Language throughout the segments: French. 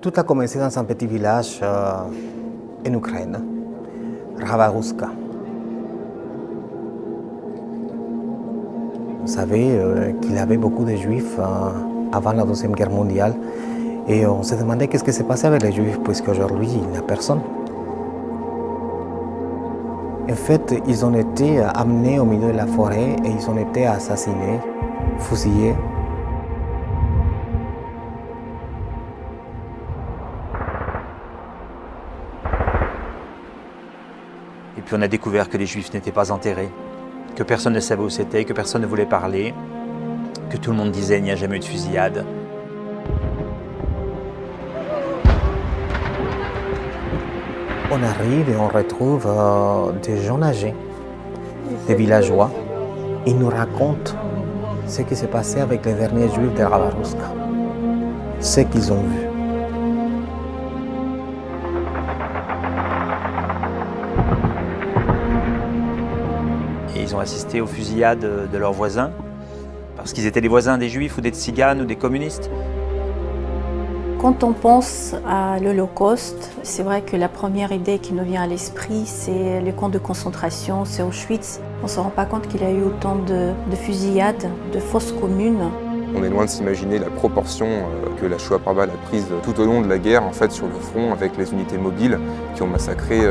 Tout a commencé dans un petit village en Ukraine, Ravaruska. On savait qu'il y avait beaucoup de Juifs avant la Deuxième Guerre mondiale et on se demandait qu'est-ce qui s'est passé avec les Juifs puisqu'aujourd'hui il n'y a personne. En fait, ils ont été amenés au milieu de la forêt et ils ont été assassinés, fusillés. Et puis on a découvert que les Juifs n'étaient pas enterrés, que personne ne savait où c'était, que personne ne voulait parler, que tout le monde disait il n'y a jamais eu de fusillade. On arrive et on retrouve des gens âgés, des villageois. Ils nous racontent ce qui s'est passé avec les derniers Juifs de Ravaruska, ce qu'ils ont vu. Et ils ont assisté aux fusillades de leurs voisins, parce qu'ils étaient les voisins des Juifs ou des Tziganes ou des communistes. Quand on pense à l'Holocauste, c'est vrai que la première idée qui nous vient à l'esprit, c'est les camps de concentration, c'est Auschwitz. On ne se rend pas compte qu'il y a eu autant de fusillades, de fosses communes. On est loin de s'imaginer la proportion que la Shoah par balle a prise tout au long de la guerre, en fait, sur le front, avec les unités mobiles qui ont massacré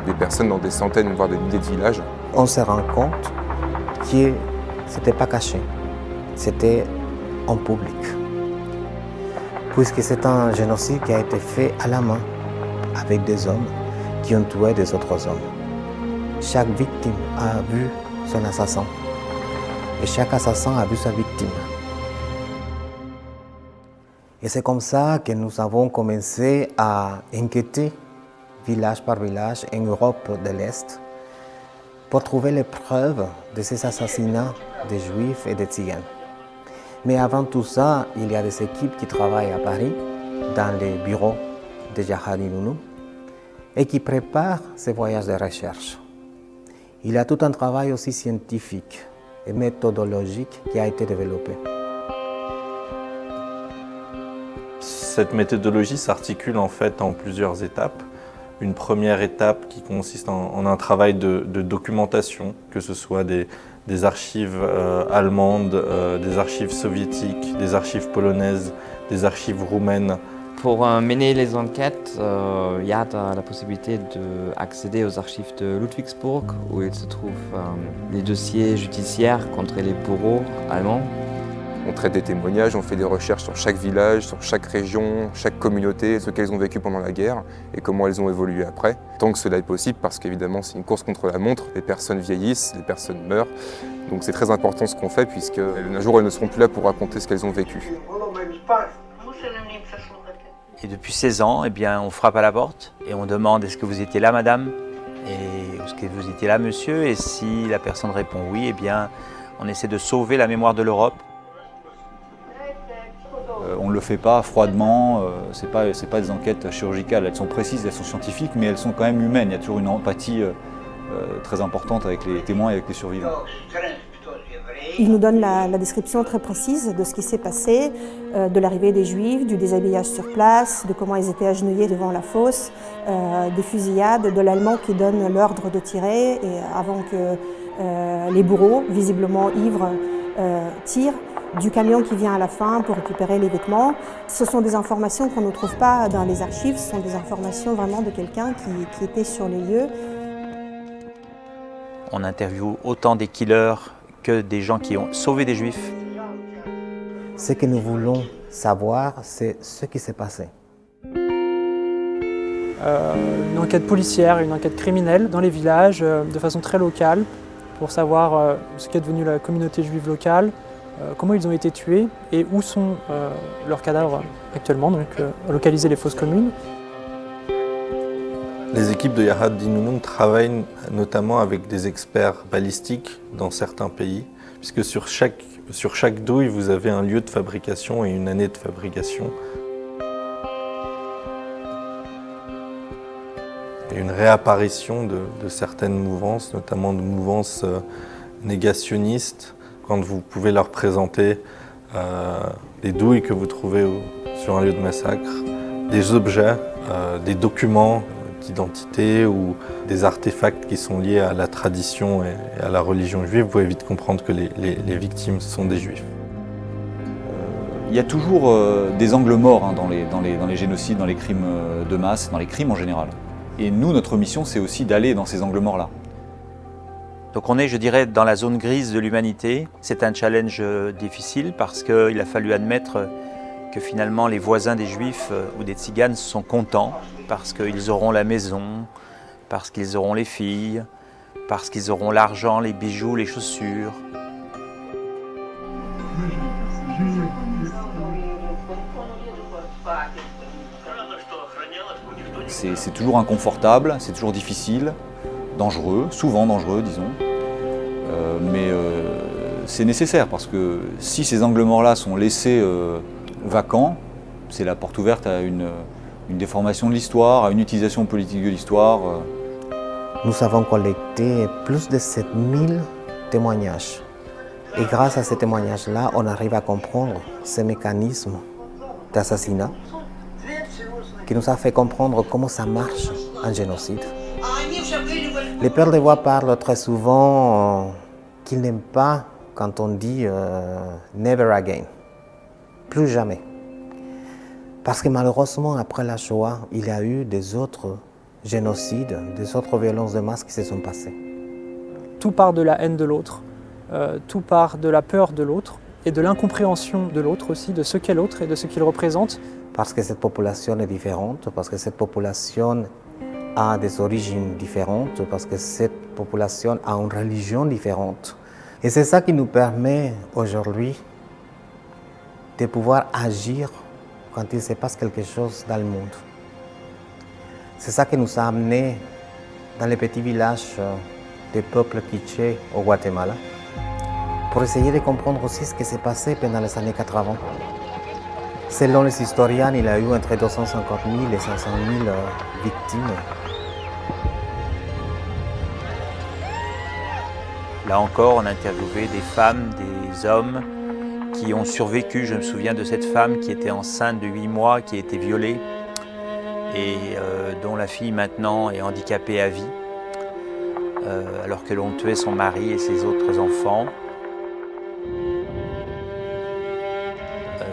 des personnes dans des centaines, voire des milliers de villages. On se rend compte que ce n'était pas caché, c'était en public. Puisque c'est un génocide qui a été fait à la main, avec des hommes qui ont tué des autres hommes. Chaque victime a vu son assassin, et chaque assassin a vu sa victime. Et c'est comme ça que nous avons commencé à enquêter village par village en Europe de l'Est pour trouver les preuves de ces assassinats des Juifs et des Tziganes. Mais avant tout ça, il y a des équipes qui travaillent à Paris, dans les bureaux de Yahad Inounou, et qui préparent ces voyages de recherche. Il y a tout un travail aussi scientifique et méthodologique qui a été développé. Cette méthodologie s'articule en fait en plusieurs étapes. Une première étape qui consiste en un travail de documentation, que ce soit des archives allemandes, des archives soviétiques, des archives polonaises, des archives roumaines. Pour mener les enquêtes, Yad a la possibilité d'accéder aux archives de Ludwigsburg, où il se trouve les dossiers judiciaires contre les bourreaux allemands. On traite des témoignages, on fait des recherches sur chaque village, sur chaque région, chaque communauté, ce qu'elles ont vécu pendant la guerre et comment elles ont évolué après. Tant que cela est possible, parce qu'évidemment c'est une course contre la montre, les personnes vieillissent, les personnes meurent. Donc c'est très important ce qu'on fait, puisque un jour elles ne seront plus là pour raconter ce qu'elles ont vécu. Et depuis 16 ans, eh bien, on frappe à la porte et on demande est-ce que vous étiez là madame et est-ce que vous étiez là monsieur, et si la personne répond oui, eh bien, on essaie de sauver la mémoire de l'Europe. On ne le fait pas froidement, c'est pas des enquêtes chirurgicales, elles sont précises, elles sont scientifiques, mais elles sont quand même humaines. Il y a toujours une empathie très importante avec les témoins et avec les survivants. Il nous donne la description très précise de ce qui s'est passé, de l'arrivée des Juifs, du déshabillage sur place, de comment ils étaient agenouillés devant la fosse, des fusillades, de l'Allemand qui donne l'ordre de tirer et avant que les bourreaux, visiblement ivres, tirent, du camion qui vient à la fin pour récupérer les vêtements. Ce sont des informations qu'on ne trouve pas dans les archives, ce sont des informations vraiment de quelqu'un qui était sur les lieux. On interviewe autant des killers que des gens qui ont sauvé des Juifs. Ce que nous voulons savoir, c'est ce qui s'est passé. Une enquête policière, une enquête criminelle dans les villages, de façon très locale, pour savoir ce qu'est devenu la communauté juive locale, comment ils ont été tués et où sont leurs cadavres actuellement, donc localiser les fosses communes. Les équipes de Yahad Inounou travaillent notamment avec des experts balistiques dans certains pays, puisque sur chaque douille, vous avez un lieu de fabrication et une année de fabrication. Et une réapparition de certaines mouvances, notamment de mouvances négationnistes, quand vous pouvez leur présenter des douilles que vous trouvez sur un lieu de massacre, des objets, des documents d'identité ou des artefacts qui sont liés à la tradition et à la religion juive, vous pouvez vite comprendre que les victimes sont des juifs. Il y a toujours des angles morts dans les génocides, dans les crimes de masse, dans les crimes en général. Et nous, notre mission, c'est aussi d'aller dans ces angles morts-là. Donc on est, je dirais, dans la zone grise de l'humanité. C'est un challenge difficile parce qu'il a fallu admettre que finalement les voisins des Juifs ou des Tziganes sont contents parce qu'ils auront la maison, parce qu'ils auront les filles, parce qu'ils auront l'argent, les bijoux, les chaussures. C'est toujours inconfortable, c'est toujours difficile, dangereux, souvent dangereux, disons. Mais c'est nécessaire parce que si ces angles morts-là sont laissés vacants, c'est la porte ouverte à une déformation de l'histoire, à une utilisation politique de l'histoire. Nous avons collecté plus de 7000 témoignages. Et grâce à ces témoignages-là, on arrive à comprendre ces mécanismes d'assassinat qui nous a fait comprendre comment ça marche un génocide. Les pères de voix parlent très souvent qu'ils n'aiment pas quand on dit never again, plus jamais. Parce que malheureusement, après la Shoah, il y a eu des autres génocides, des autres violences de masse qui se sont passées. Tout part de la haine de l'autre, tout part de la peur de l'autre et de l'incompréhension de l'autre aussi, de ce qu'est l'autre et de ce qu'il représente. Parce que cette population est différente, parce que cette population a des origines différentes, parce que cette population a une religion différente. Et c'est ça qui nous permet aujourd'hui de pouvoir agir quand il se passe quelque chose dans le monde. C'est ça qui nous a amenés dans les petits villages des peuples quichés au Guatemala, pour essayer de comprendre aussi ce qui s'est passé pendant les années 80. Selon les historiens, il y a eu entre 250 000 et 500 000 victimes. Là encore, on a interviewé des femmes, des hommes qui ont survécu. Je me souviens de cette femme qui était enceinte de 8 mois, qui a été violée et dont la fille maintenant est handicapée à vie, alors que l'on tuait son mari et ses autres enfants.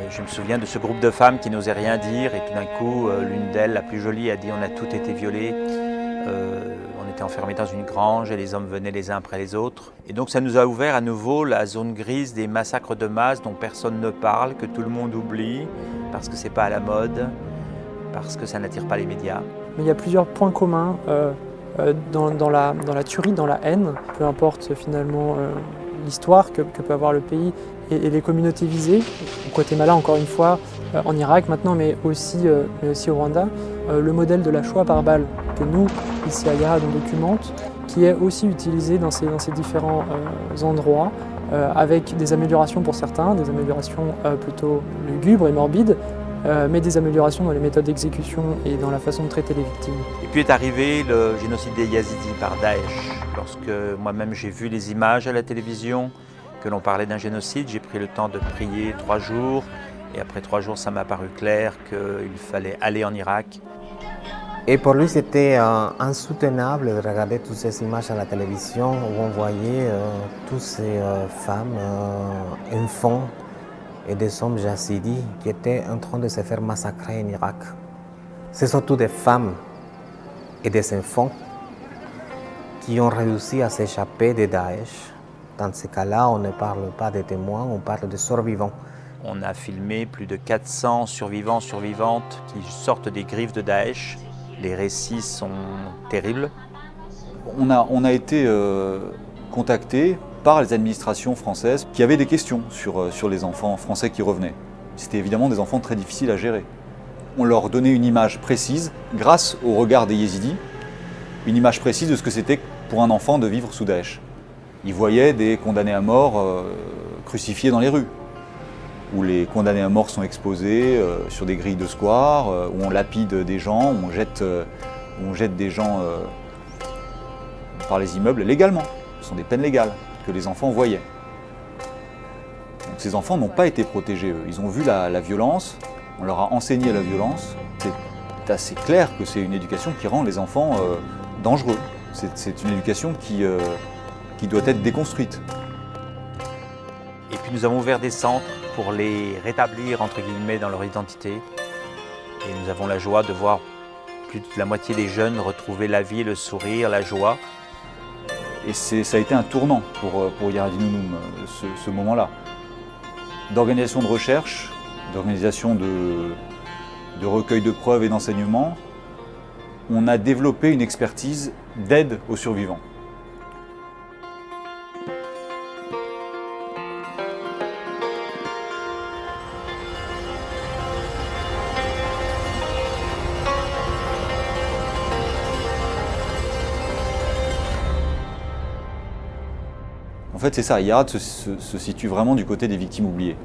Je me souviens de ce groupe de femmes qui n'osaient rien dire et tout d'un coup, l'une d'elles, la plus jolie, a dit « on a toutes été violées ». On était enfermés dans une grange et les hommes venaient les uns après les autres. Et donc ça nous a ouvert à nouveau la zone grise des massacres de masse dont personne ne parle, que tout le monde oublie, parce que c'est pas à la mode, parce que ça n'attire pas les médias. Mais il y a plusieurs points communs dans la tuerie, dans la haine, peu importe finalement l'histoire que peut avoir le pays et les communautés visées, au Guatemala encore une fois, en Irak maintenant, mais aussi au Rwanda, le modèle de la Shoah par balle que nous, ici à Yahad, on documente, qui est aussi utilisé dans ces différents endroits, avec des améliorations pour certains, des améliorations plutôt lugubres et morbides, mais des améliorations dans les méthodes d'exécution et dans la façon de traiter les victimes. Et puis est arrivé le génocide des Yazidis par Daesh. Lorsque moi-même j'ai vu les images à la télévision, que l'on parlait d'un génocide, j'ai pris le temps de prier 3 jours. Et après 3 jours, ça m'a paru clair qu'il fallait aller en Irak. Et pour lui, c'était insoutenable de regarder toutes ces images à la télévision où on voyait toutes ces femmes, enfants et des hommes yazidis qui étaient en train de se faire massacrer en Irak. C'est surtout des femmes et des enfants qui ont réussi à s'échapper de Daesh. Dans ces cas-là, on ne parle pas de témoins, on parle de survivants. On a filmé plus de 400 survivants, survivantes qui sortent des griffes de Daesh. Les récits sont terribles. On a été contactés par les administrations françaises qui avaient des questions sur les enfants français qui revenaient. C'était évidemment des enfants très difficiles à gérer. On leur donnait une image précise, grâce au regard des Yézidis, une image précise de ce que c'était pour un enfant de vivre sous Daesh. Ils voyaient des condamnés à mort crucifiés dans les rues, où les condamnés à mort sont exposés sur des grilles de square, où on lapide des gens, où on jette des gens par les immeubles légalement. Ce sont des peines légales que les enfants voyaient. Donc ces enfants n'ont pas été protégés, eux. Ils ont vu la violence, on leur a enseigné la violence. C'est assez clair que c'est une éducation qui rend les enfants dangereux. C'est une éducation qui doit être déconstruite. Et puis nous avons ouvert des centres pour les rétablir entre guillemets dans leur identité. Et nous avons la joie de voir plus de la moitié des jeunes retrouver la vie, le sourire, la joie. Et ça a été un tournant pour Yiradinounum, ce moment-là. D'organisation de recherche, d'organisation de recueil de preuves et d'enseignements, on a développé une expertise d'aide aux survivants. En fait, c'est ça, Yarad se situe vraiment du côté des victimes oubliées.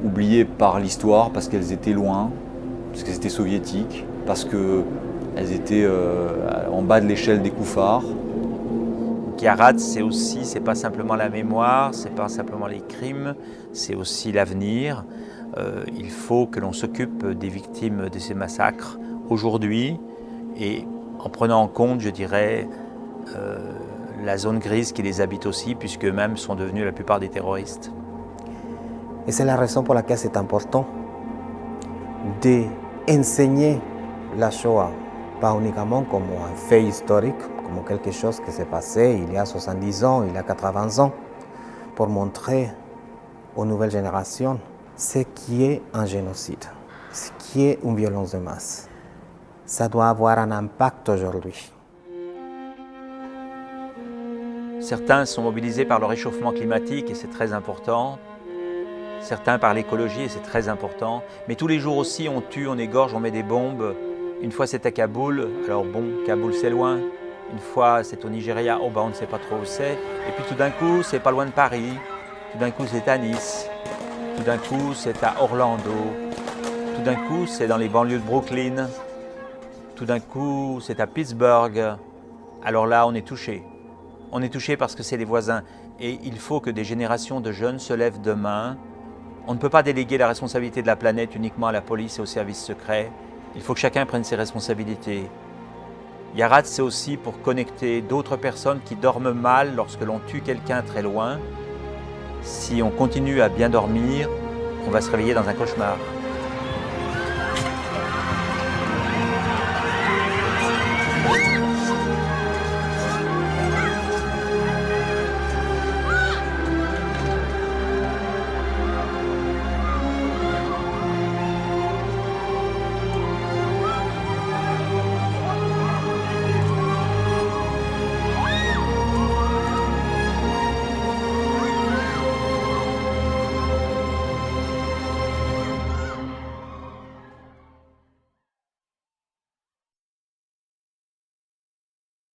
Oubliées par l'histoire, parce qu'elles étaient loin, parce qu'elles étaient soviétiques, parce qu'elles étaient en bas de l'échelle des koufars. Yarad, c'est pas simplement la mémoire, c'est pas simplement les crimes, c'est aussi l'avenir. Il faut que l'on s'occupe des victimes de ces massacres aujourd'hui et en prenant en compte, je dirais, la zone grise qui les habite aussi, puisqu'eux-mêmes sont devenus la plupart des terroristes. Et c'est la raison pour laquelle c'est important d'enseigner la Shoah, pas uniquement comme un fait historique, comme quelque chose qui s'est passé il y a 70 ans, il y a 80 ans, pour montrer aux nouvelles générations ce qui est un génocide, ce qui est une violence de masse. Ça doit avoir un impact aujourd'hui. Certains sont mobilisés par le réchauffement climatique et c'est très important. Certains par l'écologie et c'est très important. Mais tous les jours aussi, on tue, on égorge, on met des bombes. Une fois c'est à Kaboul, alors bon, Kaboul c'est loin. Une fois c'est au Nigeria, oh ben on ne sait pas trop où c'est. Et puis tout d'un coup, c'est pas loin de Paris. Tout d'un coup, c'est à Nice. Tout d'un coup, c'est à Orlando. Tout d'un coup, c'est dans les banlieues de Brooklyn. Tout d'un coup, c'est à Pittsburgh. Alors là, on est touché. On est touché parce que c'est les voisins. Et il faut que des générations de jeunes se lèvent demain. On ne peut pas déléguer la responsabilité de la planète uniquement à la police et aux services secrets. Il faut que chacun prenne ses responsabilités. Yarad, c'est aussi pour connecter d'autres personnes qui dorment mal lorsque l'on tue quelqu'un très loin. Si on continue à bien dormir, on va se réveiller dans un cauchemar.